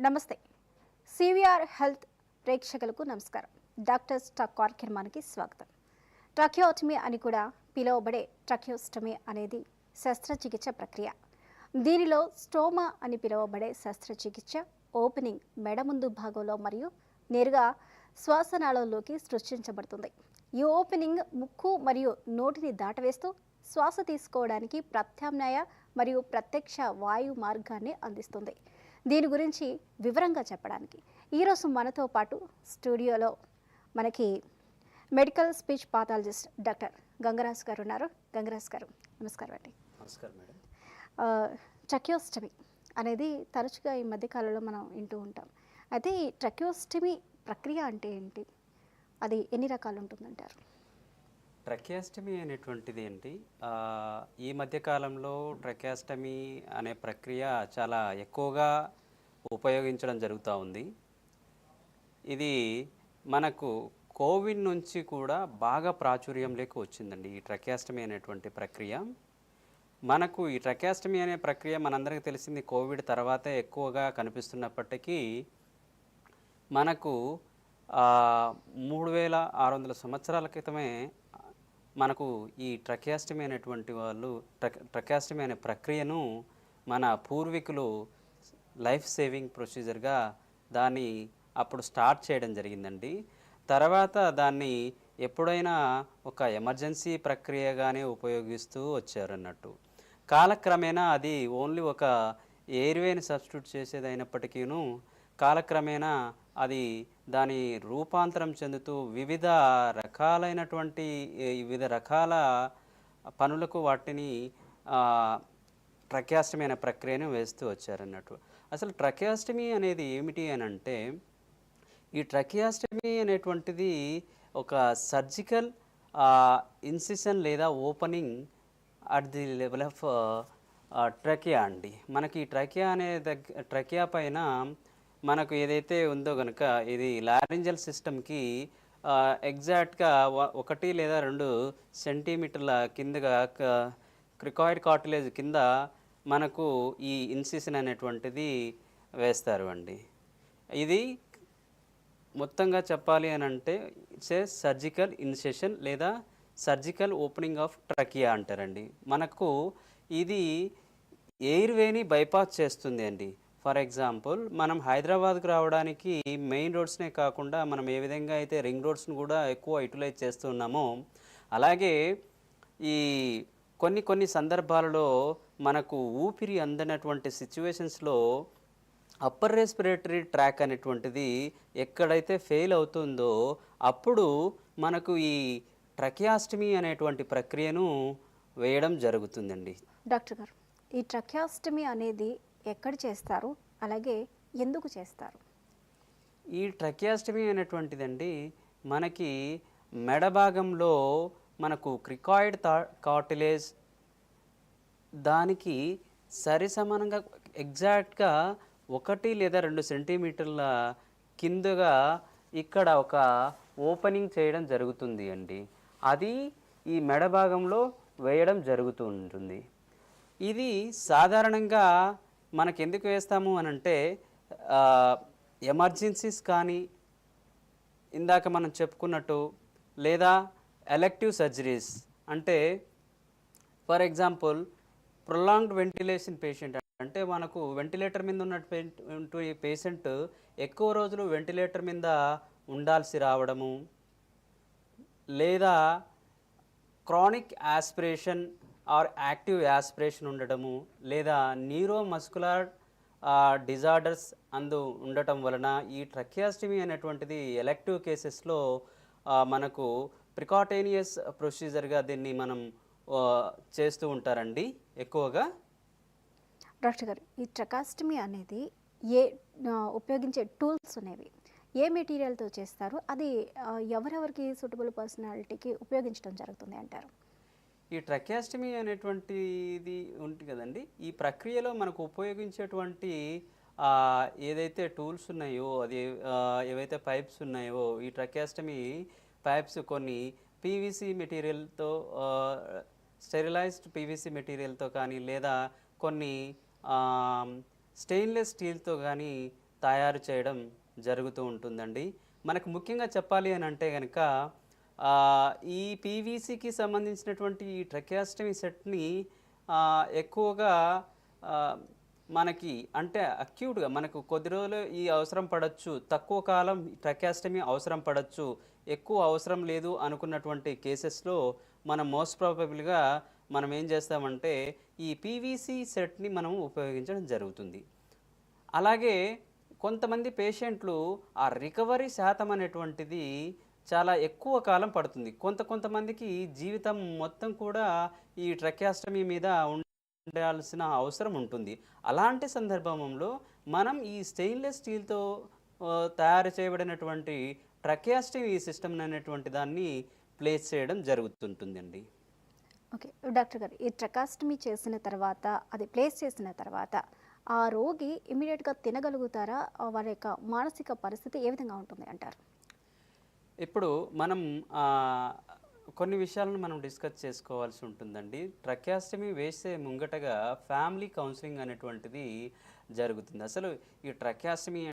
నమస్తే. CVR health ప్రేక్షకులకు నమస్కారం. డాక్టర్స్ టాక్ కార్యక్రమానికి స్వాగతం. ట్రకియోటమీ అని కూడా పిలువబడే ట్రకియోస్టమీ అనేది శస్త్రచికిత్స ప్రక్రియ. దీనిలో స్టోమా అని పిలువబడే శస్త్రచికిత్స ఓపెనింగ్ మెడ ముందు భాగంలో మరియు నేరుగా శ్వాసనాళంలోకి సృష్టించబడుతుంది. ఈ ఓపెనింగ్ ముక్కు మరియు నోటిని దాటవేస్తూ శ్వాస తీసుకోవడానికి ప్రత్యామ్నాయ మరియు ప్రత్యక్ష వాయు మార్గాన్ని అందిస్తుంది. దీని గురించి వివరంగా చెప్పడానికి ఈరోజు మనతో పాటు స్టూడియోలో మనకి medical speech pathologist doctor Gangaraj గారు ఉన్నారు. గంగరాజ్ గారు నమస్కారం అండి. నమస్కారం మేడం. ట్రకియోస్టమీ అనేది తరచుగా ఈ మధ్యకాలంలో మనం వింటూ ఉంటాం. అయితే ఈ ట్రకియోస్టమీ ప్రక్రియ అంటే ఏంటి, అది ఎన్ని రకాలు ఉంటుందంటారు? ట్రకియాస్టమీ అనేటువంటిది ఏంటి, ఈ మధ్యకాలంలో ట్రకియాస్టమీ అనే ప్రక్రియ చాలా ఎక్కువగా ఉపయోగించడం జరుగుతూ ఉంది. ఇది మనకు కోవిడ్ నుంచి కూడా బాగా ప్రాచుర్యంలోకి వచ్చిందండి ఈ ట్రకియాస్టమీ అనేటువంటి ప్రక్రియ. మనకు ఈ ట్రకియాస్టమీ అనే ప్రక్రియ మనందరికీ తెలిసింది కోవిడ్ తర్వాతే ఎక్కువగా కనిపిస్తున్నప్పటికీ మనకు 3600 సంవత్సరాల క్రితమే మనకు ఈ ట్రకియాస్టమీ అనేటువంటి ట్రకియాస్టమీ అనే ప్రక్రియను మన పూర్వీకులు లైఫ్ సేవింగ్ ప్రొసీజర్గా దాన్ని అప్పుడు స్టార్ట్ చేయడం జరిగిందండి. తర్వాత దాన్ని ఎప్పుడైనా ఒక ఎమర్జెన్సీ ప్రక్రియగానే ఉపయోగిస్తూ వచ్చారు అన్నట్టు. కాలక్రమేణా అది ఓన్లీ ఒక ఎయిర్వేని సబ్స్టిట్యూట్ చేసేది అయినప్పటికీను కాలక్రమేణా అది దాని రూపాంతరం చెందుతూ వివిధ రకాల పనులకు వాటిని ట్రకియాస్టమీ అనే ప్రక్రియను వేస్తూ వచ్చారన్నట్టు. అసలు ట్రకియాస్టమీ అనేది ఏమిటి అని అంటే, ఈ ట్రకియాస్టమీ అనేటువంటిది ఒక సర్జికల్ ఇన్సిషన్ లేదా opening at the level of trachea అండి. మనకి ట్రకియా అనే ట్రకియా పైన మనకు ఏదైతే ఉందో కనుక ఇది లారింజల్ సిస్టమ్కి ఎగ్జాక్ట్గా 1 లేదా 2 సెంటీమీటర్ల కిందగా క్రికాయిడ్ కార్టిలేజ్ కింద మనకు ఈ ఇన్సిషన్ అనేటువంటిది వేస్తారు అండి. ఇది మొత్తంగా చెప్పాలి అని అంటే ఇట్స్ ఏ సర్జికల్ ఇన్సిషన్ లేదా సర్జికల్ ఓపెనింగ్ ఆఫ్ ట్రకియా అంటారండి. మనకు ఇది ఎయిర్వేని బైపాస్ చేస్తుంది అండి. ఫర్ ఎగ్జాంపుల్ మనం హైదరాబాద్కు రావడానికి మెయిన్ రోడ్స్నే కాకుండా మనం ఏ విధంగా అయితే రింగ్ రోడ్స్ను కూడా ఎక్కువ యూటిలైజ్ చేస్తున్నామో అలాగే ఈ కొన్ని సందర్భాలలో మనకు ఊపిరి అందనటువంటి సిచ్యువేషన్స్లో అప్పర్ రెస్పిరేటరీ ట్రాక్ అనేటువంటిది ఎక్కడైతే ఫెయిల్ అవుతుందో అప్పుడు మనకు ఈ ట్రకియాస్టమీ అనేటువంటి ప్రక్రియను వేయడం జరుగుతుందండి. డాక్టర్ గారు, ఈ ట్రకియాస్టమీ అనేది ఎక్కడ చేస్తారు, అలాగే ఎందుకు చేస్తారు? ఈ ట్రకియాస్టమీ అనేటువంటిదండి మనకి మెడ భాగంలో మనకు క్రికాయిడ్ కార్టిలేజ్ దానికి సరిసమానంగా ఎగ్జాక్ట్గా 1 లేదా 2 సెంటీమీటర్ల కిందగా ఇక్కడ ఒక ఓపెనింగ్ చేయడం జరుగుతుంది అండి. అది ఈ మెడ భాగంలో వేయడం జరుగుతూ ఉంటుంది. ఇది సాధారణంగా మనకు ఎందుకు వేస్తాము అని అంటే ఎమర్జెన్సీస్ కానీ ఇందాక మనం చెప్పుకున్నట్టు లేదా ఎలెక్టివ్ సర్జరీస్ అంటే for example prolonged ventilation patient అంటే మనకు వెంటిలేటర్ మీద ఉన్నటువంటి పేషెంట్ ఎక్కువ రోజులు వెంటిలేటర్ మీద ఉండాల్సి రావడము, లేదా chronic aspiration or active aspiration ఉండటము, లేదా న్యూరోమస్కులర్ డిజార్డర్స్ ఉండటం వలన ఈ ట్రకియాస్టమీ అనేటువంటిది ఎలెక్టివ్ కేసెస్లో మనకు ప్రికాటేనియస్ ప్రొసీజర్గా దీన్ని మనం చేస్తూ ఉంటారండి ఎక్కువగా. డాక్టర్ గారు, ఈ ట్రకియాస్టమీ అనేది ఉపయోగించే టూల్స్ అనేవి ఏ మెటీరియల్తో చేస్తారు, అది ఎవరెవరికి సూటబుల్ పర్సనాలిటీకి ఉపయోగించడం జరుగుతుంది అంటారు? ఈ ట్రకియాస్టమీ అనేటువంటిది ఉంటుంది కదండి, ఈ ప్రక్రియలో మనకు ఉపయోగించేటువంటి ఏదైతే టూల్స్ ఉన్నాయో అది ఏవైతే పైప్స్ ఉన్నాయో ఈ ట్రకియాస్టమీ పైప్స్ కొన్ని పీవీసీ మెటీరియల్తో స్టెరిలైజ్డ్ పీవీసీ మెటీరియల్తో కానీ లేదా కొన్ని స్టెయిన్లెస్ స్టీల్తో కానీ తయారు చేయడం జరుగుతూ ఉంటుందండి. మనకు ముఖ్యంగా చెప్పాలి అని అంటే గనక ఈ పీవీసీకి సంబంధించినటువంటి ఈ ట్రకియాస్టమీ సెట్‌ని ఎక్కువగా ఆహ్, మనకి అంటే అక్యూట్‌గా మనకు కొద్ది రోజులు ఈ అవసరం పడొచ్చు. తక్కువ కాలం ట్రకియాస్టమీ అవసరం పడొచ్చు. ఎక్కువ అవసరం లేదు అనుకున్నటువంటి కేసెస్‌లో మనం మోస్ట్ ప్రాబబుల్‌గా మనం ఏం చేస్తామంటే ఈ పీవీసీ సెట్‌ని మనం ఉపయోగించడం జరుగుతుంది. అలాగే కొంతమంది పేషెంట్లు ఆ రికవరీ శాతం అనేటువంటిది చాలా ఎక్కువ కాలం పడుతుంది. కొంతమందికి జీవితం మొత్తం కూడా ఈ ట్రకియాస్టమీ మీద ఉండాల్సిన అవసరం ఉంటుంది. అలాంటి సందర్భంలో మనం ఈ స్టెయిన్‌లెస్ స్టీల్‌తో తయారు చేయబడినటువంటి ట్రకియాస్టమీ సిస్టమ్ అనేటువంటి దాన్ని ప్లేస్ చేయడం జరుగుతుంటుందండి. ఓకే. డాక్టర్ గారు, ఈ ట్రకాస్టమీ చేసిన తర్వాత, అది ప్లేస్ చేసిన తర్వాత, ఆ రోగి ఇమ్మీడియేట్‌గా తినగలుగుతారా? వారి యొక్క మానసిక పరిస్థితి ఏ విధంగా ఉంటుంది అంటారు? ఇప్పుడు మనం కొన్ని విషయాలను మనం డిస్కస్ చేసుకోవాల్సి ఉంటుందండి. ట్రకియాస్టమీ వేసే ముంగటగా ఫ్యామిలీ కౌన్సిలింగ్ అనేటువంటిది జరుగుతుంది. అసలు ఈ ట్రకియాస్టమీ